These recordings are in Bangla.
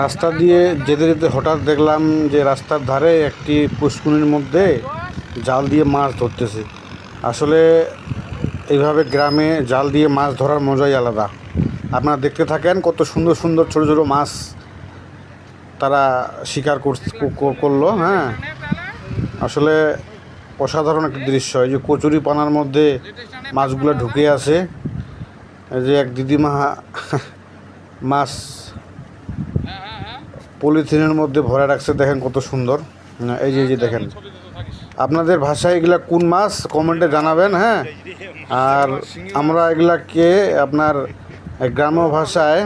রাস্তা দিয়ে যেতে যেতে হঠাৎ দেখলাম যে রাস্তার ধারে একটি পুষ্কুনির মধ্যে জাল দিয়ে মাছ ধরতেছে। আসলে এইভাবে গ্রামে জাল দিয়ে মাছ ধরার মজাই আলাদা। আপনারা দেখতে থাকেন কত সুন্দর সুন্দর ছোটো ছোটো মাছ তারা শিকার করলো। হ্যাঁ, আসলে অসাধারণ একটি দৃশ্য। এই যে কচুরি পানার মধ্যে মাছগুলো ঢুকে আছে, এই যে এক দিদিমা মাছ পলিথিনের মধ্যে ভরে রাখছে, দেখেন কত সুন্দর। এই যে দেখেন, আপনাদের ভাষায় এগুলা কোন মাছ কমেন্টে জানাবেন। হ্যাঁ, আর আমরা এগুলাকে আপনার গ্রাম্য ভাষায়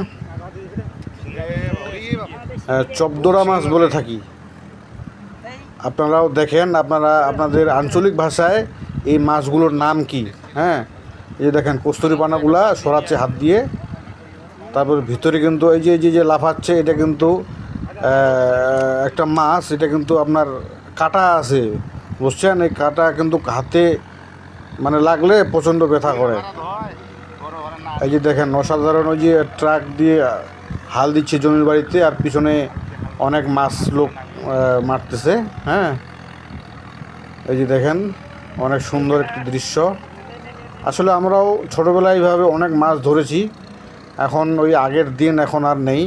চপদোড়া মাছ বলে থাকি। আপনারাও দেখেন আপনাদের আঞ্চলিক ভাষায় এই মাছগুলোর নাম কি। হ্যাঁ, এই যে দেখেন কস্তুরি পানাগুলা সরাচ্ছে হাত দিয়ে। তারপর ভিতরে কিন্তু এই যে লাফাচ্ছে, এটা কিন্তু একটা মাছ, এটা কিন্তু আপনার কাটা আছে, বুঝছেন? এই কাটা কিন্তু হাতে মানে লাগলে প্রচণ্ড ব্যথা করে। এই যে দেখেন অসাধারণ, ওই যে ট্রাক দিয়ে হাল দিচ্ছে জমির বাড়িতে, আর পিছনে অনেক মাছ লোক মারতেছে। হ্যাঁ, এই যে দেখেন অনেক সুন্দর একটি দৃশ্য। আসলে আমরাও ছোটোবেলায় এইভাবে অনেক মাছ ধরেছি। এখন ওই আগের দিন এখন আর নেই,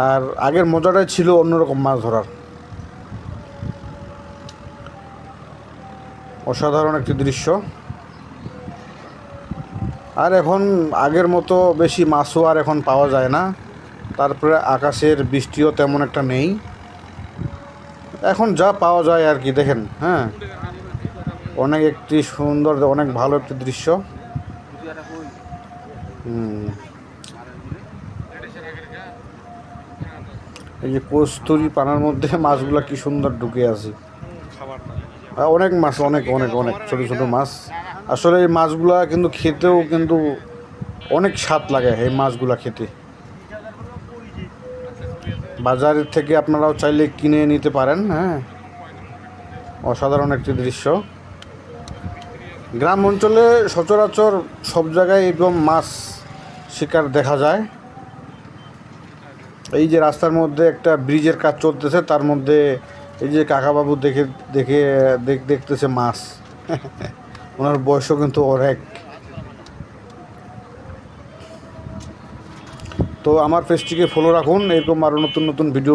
আর আগের মজাটাই ছিল অন্যরকম মাছ ধরার। অসাধারণ একটি দৃশ্য। আর এখন আগের মতো বেশি মাছও আর এখন পাওয়া যায় না। তারপরে আকাশের বৃষ্টিও তেমন একটা নেই, এখন যা পাওয়া যায় আর কি। দেখেন, হ্যাঁ, অনেক একটি সুন্দর, অনেক ভালো একটি দৃশ্য। এই যে কস্তুরি পানার মধ্যে মাছগুলো কি সুন্দর ঢুকে আছে। অনেক মাছ, অনেক অনেক অনেক ছোটো ছোটো মাছ। আসলে এই মাছগুলা কিন্তু খেতেও কিন্তু অনেক স্বাদ লাগে। এই মাছগুলা খেতে বাজারের থেকে আপনারাও চাইলে কিনে নিতে পারেন। হ্যাঁ, অসাধারণ একটি দৃশ্য। গ্রাম অঞ্চলে সচরাচর সব জায়গায় এরকম মাছ শিকার দেখা যায়। এই যে রাস্তার মধ্যে একটা ব্রিজের কাজ চলতেছে, তার মধ্যে এই যে কাকাবাবু দেখতেছে মাছ। ওনার বয়সও কিন্তু অনেক। তো আমার পেজটিকে ফলো রাখুন, এরকম আরও নতুন নতুন ভিডিও